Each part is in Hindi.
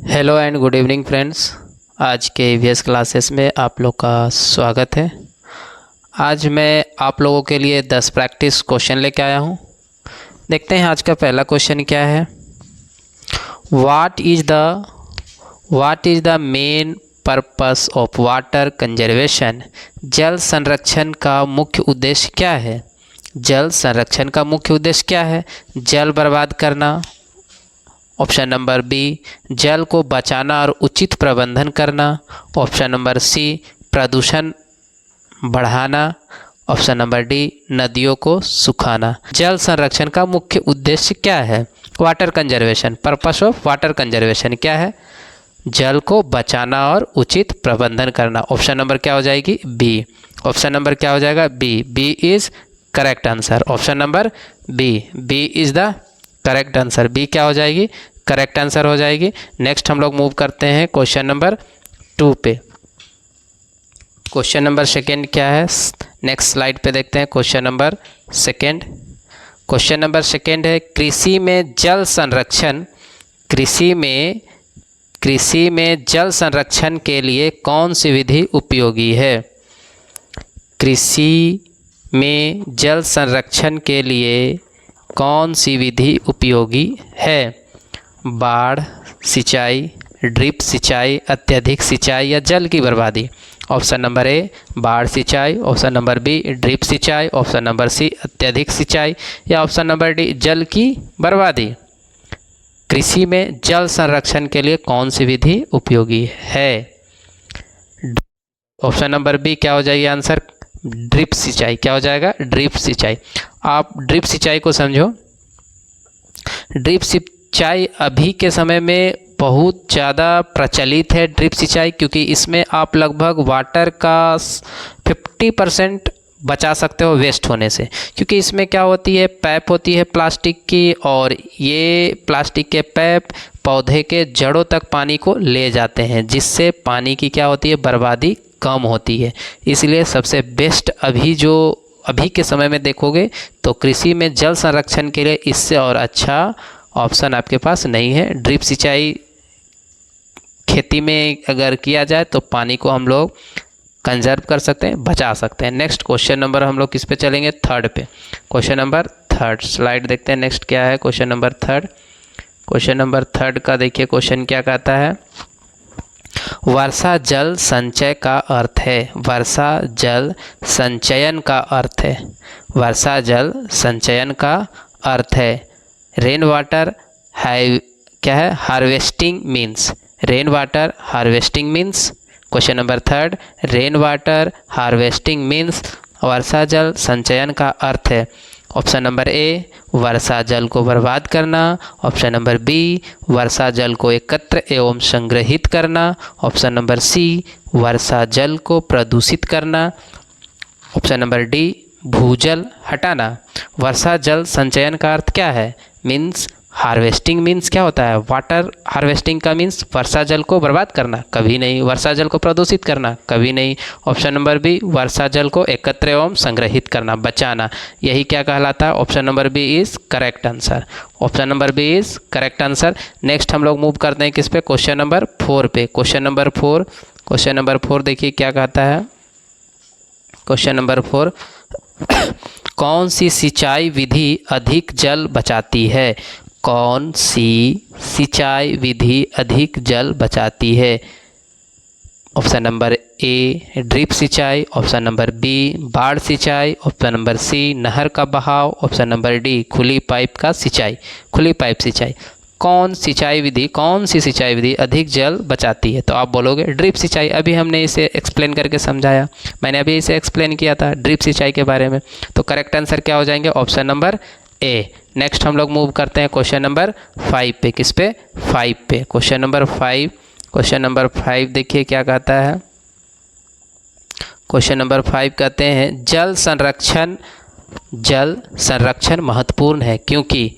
Hello and good evening friends. आज के ईवीएस क्लासेस में आप लोग का स्वागत है। आज मैं आप लोगों के लिए 10 प्रैक्टिस क्वेश्चन लेके आया हूँ। देखते हैं आज का पहला क्वेश्चन क्या है। What is the main purpose of water conservation. जल संरक्षण का मुख्य उद्देश्य क्या है। जल संरक्षण का मुख्य उद्देश्य क्या है। जल बर्बाद करना। ऑप्शन नंबर बी, जल को बचाना और उचित प्रबंधन करना। ऑप्शन नंबर सी, प्रदूषण बढ़ाना। ऑप्शन नंबर डी, नदियों को सुखाना। जल संरक्षण का मुख्य उद्देश्य क्या है। Water conservation, purpose of water conservation क्या है। जल को बचाना और उचित प्रबंधन करना। ऑप्शन नंबर क्या हो जाएगी, बी। ऑप्शन नंबर क्या हो जाएगा, B. B is correct answer. Option number B is the correct answer. B क्या हो जाएगी, करेक्ट आंसर हो जाएगी। नेक्स्ट हम लोग मूव करते हैं क्वेश्चन नंबर 2 पे। क्वेश्चन नंबर सेकेंड क्या है, नेक्स्ट स्लाइड पे देखते हैं। क्वेश्चन नंबर सेकेंड है, कृषि में जल संरक्षण के लिए कौन सी विधि उपयोगी है। कृषि में जल संरक्षण के लिए कौन सी विधि उपयोगी है। बाढ़ सिंचाई, ड्रिप सिंचाई, अत्यधिक सिंचाई या जल की बर्बादी। ऑप्शन नंबर ए, बाढ़ सिंचाई। ऑप्शन नंबर बी, ड्रिप सिंचाई। ऑप्शन नंबर सी, अत्यधिक सिंचाई। या ऑप्शन नंबर डी, जल की बर्बादी। कृषि में जल संरक्षण के लिए कौन सी विधि उपयोगी है। ऑप्शन नंबर बी क्या हो जाएगी आंसर, ड्रिप सिंचाई। क्या हो जाएगा, ड्रिप सिंचाई। आप ड्रिप सिंचाई को समझो। ड्रिप सिंचाई अभी के समय में बहुत ज़्यादा प्रचलित है ड्रिप सिंचाई, क्योंकि इसमें आप लगभग वाटर का 50% बचा सकते हो वेस्ट होने से। क्योंकि इसमें क्या होती है, पाइप होती है प्लास्टिक की, और ये प्लास्टिक के पाइप पौधे के जड़ों तक पानी को ले जाते हैं, जिससे पानी की क्या होती है, बर्बादी कम होती है। इसलिए सबसे बेस्ट अभी के समय में देखोगे तो कृषि में जल संरक्षण के लिए इससे और अच्छा ऑप्शन आपके पास नहीं है। ड्रिप सिंचाई खेती में अगर किया जाए तो पानी को हम लोग कंजर्व कर सकते हैं, बचा सकते हैं। नेक्स्ट क्वेश्चन नंबर हम लोग किस पे चलेंगे, थर्ड पे। क्वेश्चन नंबर थर्ड, स्लाइड देखते हैं। नेक्स्ट क्या है, क्वेश्चन नंबर थर्ड का देखिए क्वेश्चन क्या कहता है। वर्षा जल संचय का अर्थ है। वर्षा जल संचयन का अर्थ है। वर्षा जल संचयन का अर्थ है। रेन वाटर क्या है, harvesting means. Rain water harvesting means. Question number third, rain water harvesting means वर्षा जल संचयन का अर्थ है। ऑप्शन नंबर ए, वर्षा जल को बर्बाद करना। ऑप्शन नंबर बी, वर्षा जल को एकत्र एवं संग्रहित करना। ऑप्शन नंबर सी, वर्षा जल को प्रदूषित करना। ऑप्शन नंबर डी, भूजल हटाना। वर्षा जल संचयन का अर्थ क्या है, मीन्स हार्वेस्टिंग मीन्स क्या होता है, वाटर हार्वेस्टिंग का मीन्स वर्षा जल को बर्बाद करना, कभी नहीं। वर्षा जल को प्रदूषित करना, कभी नहीं। ऑप्शन नंबर बी, वर्षा जल को एकत्र एवं संग्रहित करना, बचाना, यही क्या कहलाता है। Option number B is correct answer. Option number B is correct answer. Next हम लोग मूव करते हैं किस पे, क्वेश्चन नंबर 4 पे। क्वेश्चन नंबर 4 देखिए क्या कहता है। क्वेश्चन नंबर 4, कौन सी सिंचाई विधि अधिक जल बचाती है। कौन सी सिंचाई विधि अधिक जल बचाती है। ऑप्शन नंबर ए, ड्रिप सिंचाई। ऑप्शन नंबर बी, बाढ़ सिंचाई। ऑप्शन नंबर सी, नहर का बहाव। ऑप्शन नंबर डी, खुली पाइप सिंचाई। कौन सी सिंचाई विधि अधिक जल बचाती है। तो आप बोलोगे ड्रिप सिंचाई। अभी हमने इसे एक्सप्लेन करके समझाया, मैंने अभी इसे एक्सप्लेन किया था ड्रिप सिंचाई के बारे में। तो करेक्ट आंसर क्या हो जाएंगे, ऑप्शन नंबर ए। नेक्स्ट हम लोग मूव करते हैं क्वेश्चन नंबर 5 पे। किस पे, 5 पे। क्वेश्चन नंबर 5 देखिए क्या कहता है। क्वेश्चन नंबर 5 कहते हैं, जल संरक्षण महत्वपूर्ण है क्योंकि।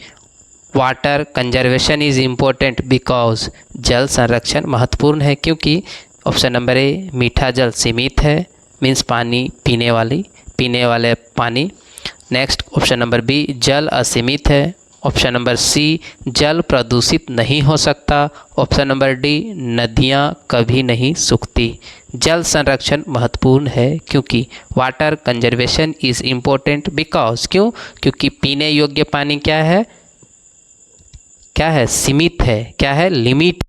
Water conservation is important because. जल संरक्षण महत्वपूर्ण है क्योंकि। ऑप्शन नंबर ए, मीठा जल सीमित है, मीन्स पानी पीने वाले पानी। नेक्स्ट ऑप्शन नंबर बी, जल असीमित है। ऑप्शन नंबर सी जल प्रदूषित नहीं हो सकता। ऑप्शन नंबर डी नदियाँ कभी नहीं सूखती। जल संरक्षण महत्वपूर्ण है क्योंकि water conservation is important because, क्यों? क्योंकि पीने योग्य पानी क्या है, क्या है? सीमित है, क्या है? लिमिट।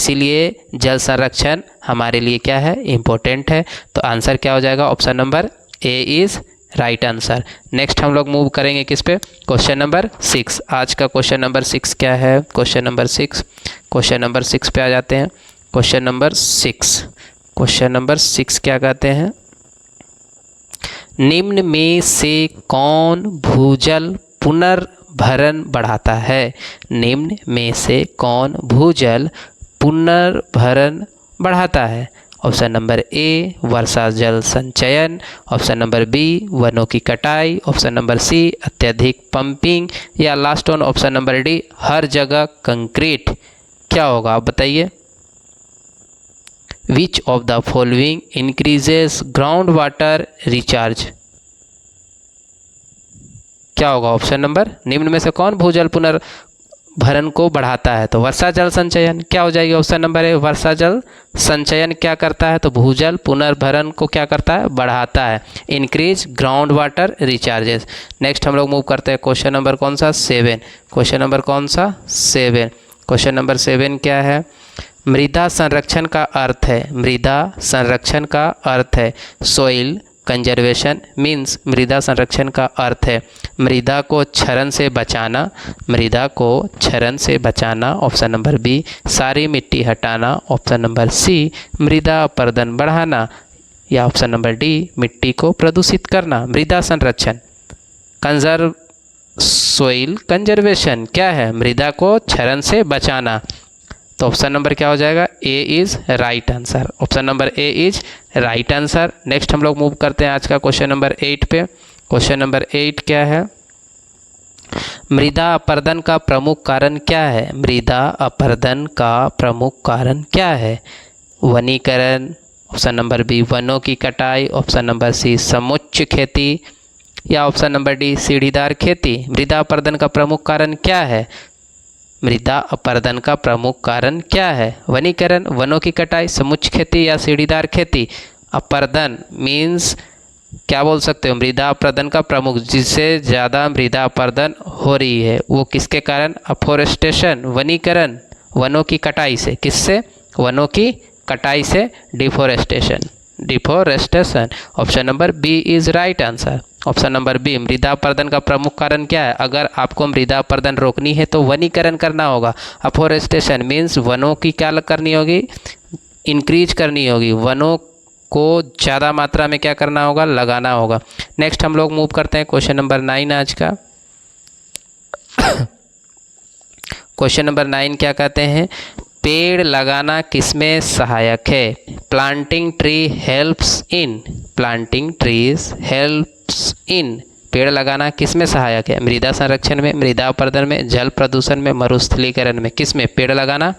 इसीलिए जल संरक्षण हमारे लिए क्या है? इम्पोर्टेंट है। तो आंसर क्या हो जाएगा? Option number A is right answer. Next हम लोग मूव करेंगे किस पे? Question number 6। आज का क्वेश्चन नंबर 6 क्या है? क्वेश्चन नंबर 6 पे आ जाते हैं। क्वेश्चन नंबर 6 क्या कहते हैं? निम्न में से कौन भूजल पुनर्भरण बढ़ाता है? निम्न में से कौन भूजल पुनर्भरण बढ़ाता है? ऑप्शन नंबर ए वर्षा जल संचयन, ऑप्शन नंबर बी वनों की कटाई, ऑप्शन नंबर सी अत्यधिक पंपिंग, या last one option number D हर जगह कंक्रीट। क्या होगा आप बताइए? Which of the following increases ground water recharge? क्या होगा ऑप्शन नंबर? निम्न में से कौन भूजल पुनर्भरण को बढ़ाता है? तो वर्षा जल संचयन। क्या हो जाएगी ऑप्शन नंबर ए? वर्षा जल संचयन क्या करता है? तो भूजल पुनर्भरण को क्या करता है? बढ़ाता है। Increase ground water recharges. Next हम लोग मूव करते हैं क्वेश्चन नंबर कौन सा? 7। क्वेश्चन नंबर कौन सा? 7। क्वेश्चन नंबर 7 क्या है? मृदा संरक्षण का अर्थ है, मृदा संरक्षण का अर्थ है सोइल कंजर्वेशन मीन्स, मृदा संरक्षण का अर्थ है मृदा को क्षरण से बचाना, मृदा को क्षरण से बचाना। ऑप्शन नंबर बी सारी मिट्टी हटाना, ऑप्शन नंबर सी मृदा अपरदन बढ़ाना, या ऑप्शन नंबर डी मिट्टी को प्रदूषित करना। मृदा संरक्षण कंजर्व सोइल कंजर्वेशन क्या है? मृदा को क्षरण से बचाना। तो ऑप्शन नंबर क्या हो जाएगा? A is right answer. Option number A is right answer. Next हम लोग मूव करते हैं आज का क्वेश्चन नंबर 8 पे। क्वेश्चन नंबर 8 क्या है? मृदा अपरदन का प्रमुख कारण क्या है? मृदा अपरदन का प्रमुख कारण क्या है? वनीकरण, ऑप्शन नंबर बी वनों की कटाई, ऑप्शन नंबर सी समुच्च खेती, या ऑप्शन नंबर डी सीढ़ीदार खेती। मृदा अपरदन का प्रमुख कारण क्या है? मृदा अपरदन का प्रमुख कारण क्या है? वनीकरण, वनों की कटाई, समुच्च खेती, या सीढ़ीदार खेती। अपरदन मीन्स क्या बोल सकते हो? मृदा अपरदन का प्रमुख, जिससे ज़्यादा मृदा अपरदन हो रही है वो किसके कारण? अफोरेस्टेशन, वनीकरण, वनों की कटाई से। किससे? वनों की कटाई से। Deforestation, deforestation. Option number B is right answer. Option number B मृदा अपरदन का प्रमुख कारण क्या है? अगर आपको मृदा अपरदन रोकनी है तो वनीकरण करना होगा। अफोरेस्टेशन मीन्स वनों की क्या करनी होगी? इंक्रीज करनी होगी, वनों को ज़्यादा मात्रा में क्या करना होगा? लगाना होगा। नेक्स्ट हम लोग मूव करते हैं क्वेश्चन नंबर 9 आज का। क्वेश्चन नंबर 9 क्या कहते हैं? पेड़ लगाना किसमें सहायक है? Planting tree helps in, planting trees helps in. पेड़ लगाना किस में सहायक है? मृदा संरक्षण में, मृदा अपरदन में, जल प्रदूषण में, मरुस्थलीकरण में। किस में पेड़ लगाना?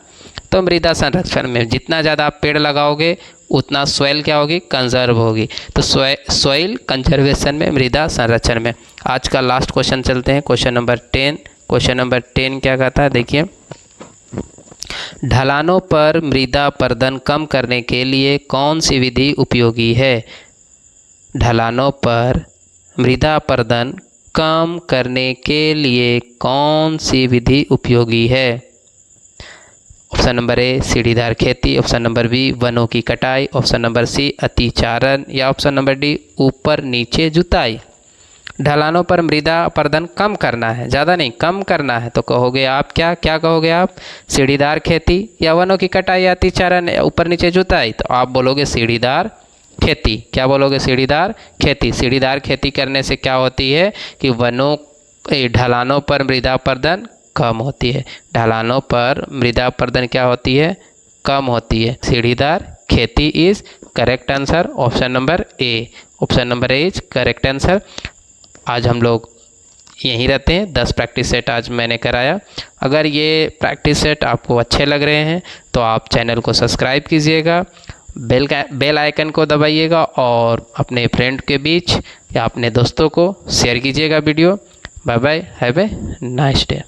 तो मृदा संरक्षण में। जितना ज़्यादा आप पेड़ लगाओगे उतना सॉइल क्या होगी? कंजर्व होगी। तो सॉइल कंजर्वेशन में, मृदा संरक्षण में। आज का लास्ट क्वेश्चन चलते हैं क्वेश्चन नंबर 10। क्वेश्चन नंबर 10 क्या कहता है? देखिए, ढलानों पर मृदा अपरदन कम करने के लिए कौन सी विधि उपयोगी है? ढलानों पर मृदा अपरदन कम करने के लिए कौन सी विधि उपयोगी है? ऑप्शन नंबर ए सीढ़ीदार खेती, ऑप्शन नंबर बी वनों की कटाई, ऑप्शन नंबर सी अतिचारण, या ऑप्शन नंबर डी ऊपर नीचे जुताई। ढलानों पर मृदा अपरदन कम करना है, ज़्यादा नहीं, कम करना है। तो कहोगे आप क्या कहोगे आप? सीढ़ीदार खेती, या वनों की कटाई, या अतिचारण, या ऊपर नीचे जुताई। तो आप बोलोगे सीढ़ीदार खेती। क्या बोलोगे? सीढ़ीदार खेती। सीढ़ीदार खेती करने से क्या होती है कि वनों ढलानों पर मृदा अपरदन कम होती है। ढलानों पर मृदा अपरदन क्या होती है? कम होती है। सीढ़ीदार खेती is correct answer. Option number A, option number A is correct answer. आज हम लोग यहीं रहते हैं। 10 प्रैक्टिस सेट आज मैंने कराया। अगर ये प्रैक्टिस सेट आपको अच्छे लग रहे हैं तो आप चैनल को सब्सक्राइब कीजिएगा, बेल आइकन को दबाइएगा और अपने फ्रेंड के बीच या अपने दोस्तों को शेयर कीजिएगा video. Bye bye, have a nice day.